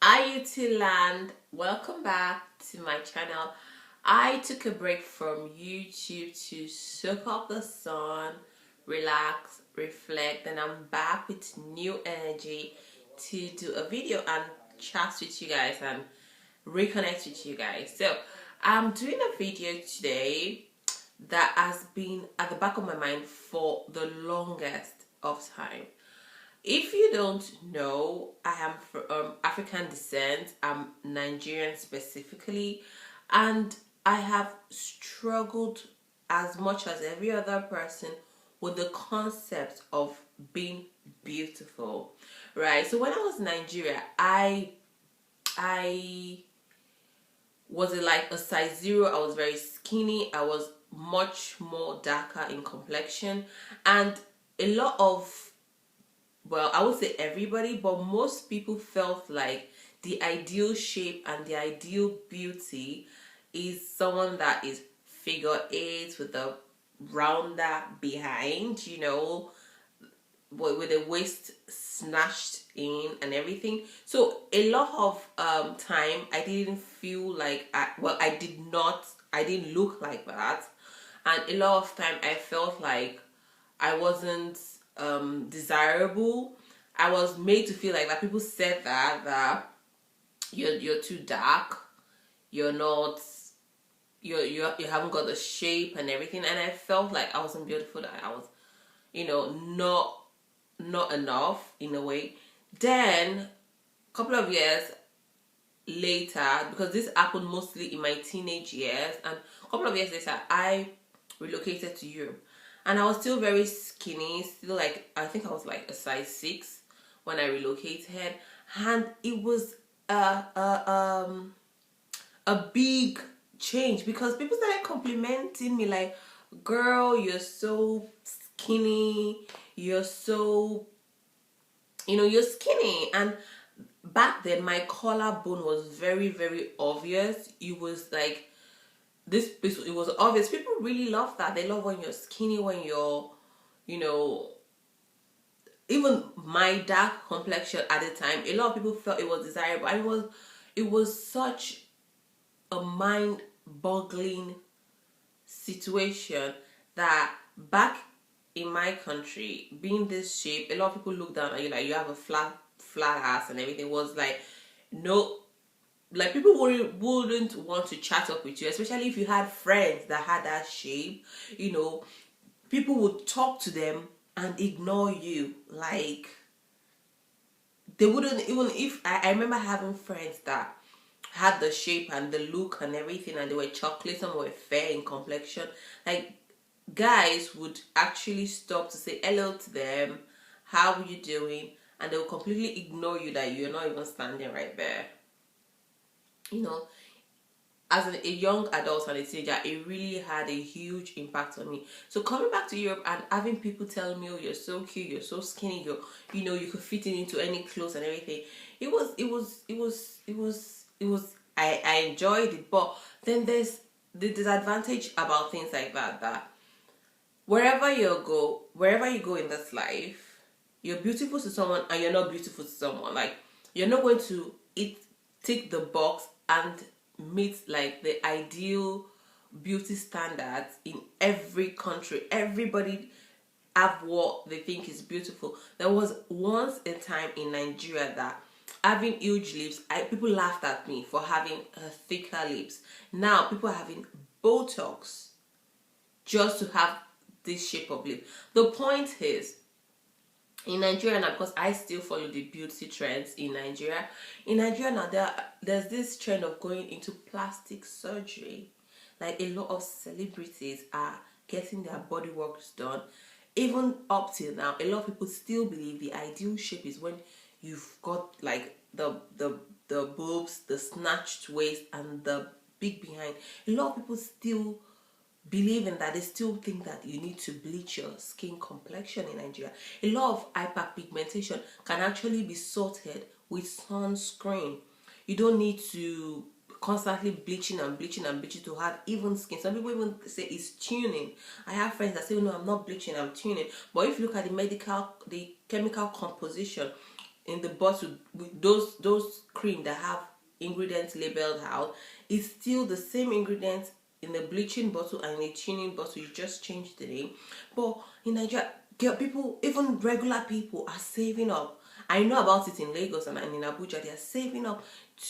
IUT land, welcome back to my channel. I took a break from YouTube to soak up the sun, relax, reflect, and I'm back with new energy to do a video and chat with you guys and reconnect with you guys. So I'm doing a video today that has been at the back of my mind for the longest of time. If you don't know, I am from African descent. I'm Nigerian specifically, and I have struggled as much as every other person with the concept of being beautiful, right? So when I was in Nigeria, I was like a size 0. I was very skinny. I was much more darker in complexion, and a lot of, well, I would say everybody, but most people felt like the ideal shape and the ideal beauty is someone that is figure 8 with a rounder behind, with the waist snatched in and everything. So a lot of time I didn't feel like I didn't look like that, and a lot of time I felt like I wasn't desirable. I was made to feel like that. People said that you're too dark, you're not, you haven't got the shape and everything, and I felt like I wasn't beautiful, that I was, not enough in a way. Then a couple of years later, because this happened mostly in my teenage years, and a couple of years later I relocated to Europe, and I was still very skinny, still like, I think I was like a size 6 when I relocated, and it was a big change because people started complimenting me like, girl, you're so skinny, you're so, you're skinny. And back then my collarbone was very, very obvious. It was like, it was obvious. People really love that. They love when you're skinny, when you're, even my dark complexion at the time, a lot of people felt it was desirable. And it was such a mind-boggling situation that back in my country, being this shape, a lot of people look down at you like you have a flat ass and everything. It was like, no, like people wouldn't want to chat up with you, especially if you had friends that had that shape. People would talk to them and ignore you. Like, they wouldn't, even if I remember having friends that had the shape and the look and everything, and they were chocolate, some were fair in complexion. Like, guys would actually stop to say hello to them, how are you doing, and they will completely ignore you, that you're not even standing right there. As a young adult and a teenager, it really had a huge impact on me. So coming back to Europe and having people tell me, oh, you're so cute, you're so skinny, you could fit into any clothes and everything. I enjoyed it. But then there's the disadvantage about things like that wherever you go in this life, you're beautiful to someone and you're not beautiful to someone. Like, you're not going to tick the box and meet like the ideal beauty standards in every country. Everybody have what they think is beautiful. There was once a time in Nigeria that having huge lips, people laughed at me for having thicker lips. Now people are having Botox just to have this shape of lip. The point is, in Nigeria now, because I still follow the beauty trends in Nigeria. In Nigeria now, there's this trend of going into plastic surgery. Like, a lot of celebrities are getting their body works done. Even up till now, a lot of people still believe the ideal shape is when you've got like the boobs, the snatched waist, and the big behind. A lot of people still believe in that. They still think that you need to bleach your skin complexion in Nigeria. A lot of hyperpigmentation can actually be sorted with sunscreen. You don't need to constantly bleaching to have even skin. Some people even say it's tuning. I have friends that say, no, I'm not bleaching, I'm tuning. But if you look at the chemical composition, in the bottle with those cream that have ingredients labeled out, it's still the same ingredients in the bleaching bottle and a tuning bottle. You just change the name. But in Nigeria, people, even regular people, are saving up. I know about it in Lagos and in Abuja. They are saving up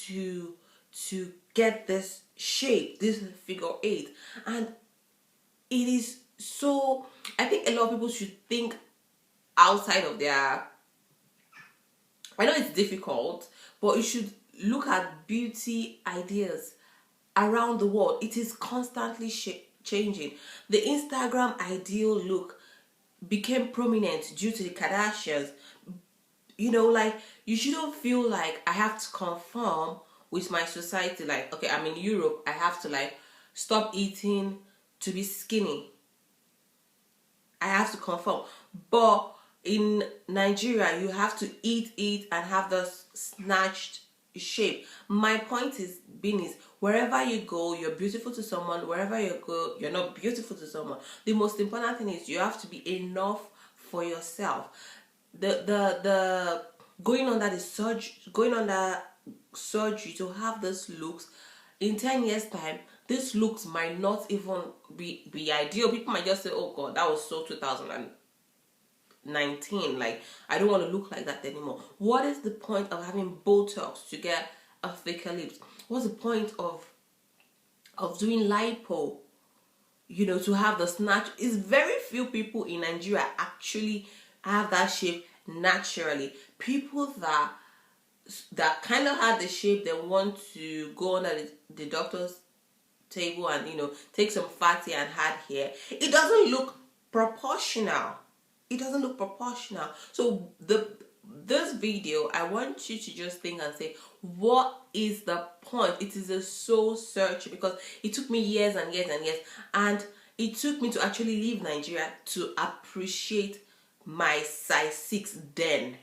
to get this shape, this figure 8, and it is so. I think a lot of people should think outside of their. I know it's difficult, but you should look at beauty ideas around the world. It is constantly changing. The Instagram ideal look became prominent due to the Kardashians. You know, like, you shouldn't feel like I have to conform with my society. Like, okay, I'm in Europe, I have to like stop eating to be skinny. I have to conform. But in Nigeria, you have to eat and have the snatched shape. My point is wherever you go, you're beautiful to someone. Wherever you go, you're not beautiful to someone. The most important thing is you have to be enough for yourself. The going under surgery to have this looks, in 10 years time, this looks might not even be ideal. People might just say, oh God, that was so 2019, like, I don't want to look like that anymore. What is the point of having Botox to get a thicker lips? What's the point of doing lipo, to have the snatch? It's very few people in Nigeria actually have that shape naturally. People that kind of had the shape, they want to go under the doctor's table and take some fatty and hard hair. It doesn't look proportional. So this video, I want you to just think and say, what is the point? It is a soul search, because it took me years and years and years, and it took me to actually leave Nigeria to appreciate my size 6 then.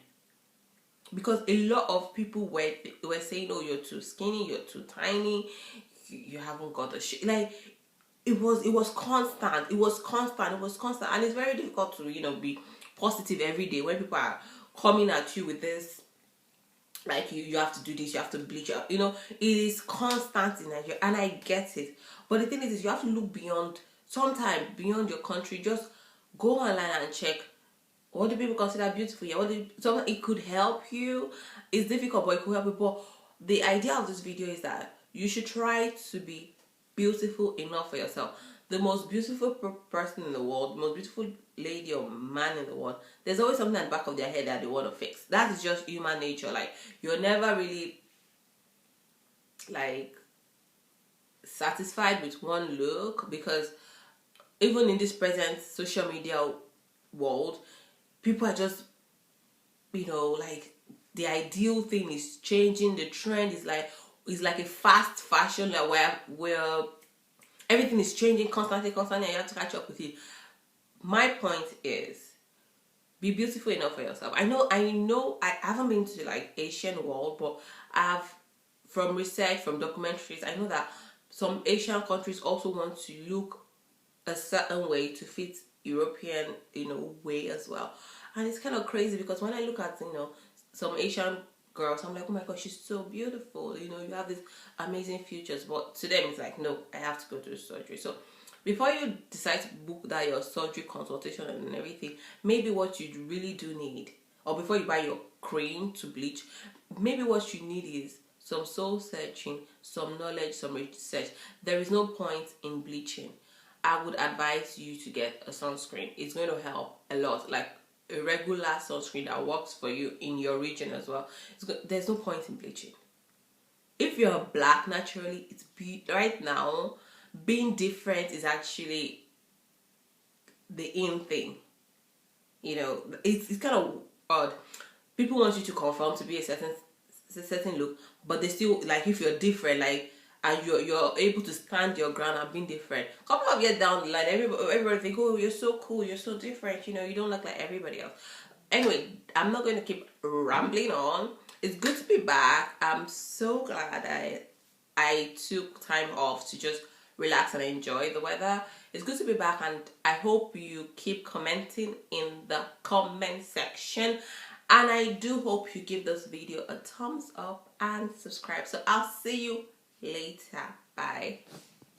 Because a lot of people were saying, oh, you're too skinny, you're too tiny, you haven't got the shape. Like, it was constant, and it's very difficult to be positive every day when people are coming at you with this, like, you have to do this, you have to bleach out. It is constant in Nigeria, and I get it. But the thing is you have to look beyond your country. Just go online and check, what do people consider beautiful? Yeah, it could help you. It's difficult, but it could help you. But the idea of this video is that you should try to be beautiful enough for yourself. The most beautiful person in the world, the most beautiful lady or man in the world, there's always something at the back of their head that they want to fix. That is just human nature. Like, you're never really like satisfied with one look, because even in this present social media world, people are just, like, the ideal thing is changing. The trend is like a fast fashion, like, where everything is changing constantly, and you have to catch up with it. My point is, be beautiful enough for yourself. I know I haven't been to like Asian world, but I've, from research, from documentaries, I know that some Asian countries also want to look a certain way to fit European, way as well. And it's kind of crazy, because when I look at, some Asian girls, I'm like, oh my God, she's so beautiful. You have these amazing features. But to them, it's like, no, I have to go to the surgery. So before you decide to book that your surgery consultation and everything, maybe what you really do need, or before you buy your cream to bleach, maybe what you need is some soul searching, some knowledge, some research. There is no point in bleaching. I would advise you to get a sunscreen. It's going to help a lot. Like, a regular sunscreen that works for you in your region as well. There's no point in bleaching. If you're black naturally, right now, being different is actually the in thing. It's kind of odd. People want you to conform to be a certain look, but they still, like, if you're different, like, and you're able to stand your ground and being different. A couple of years down the line, everybody think, oh, you're so cool, you're so different, you don't look like everybody else. Anyway, I'm not going to keep rambling on. It's good to be back. I'm so glad I took time off to just relax and enjoy the weather. It's good to be back, and I hope you keep commenting in the comment section. And I do hope you give this video a thumbs up and subscribe. So I'll see you later. Bye.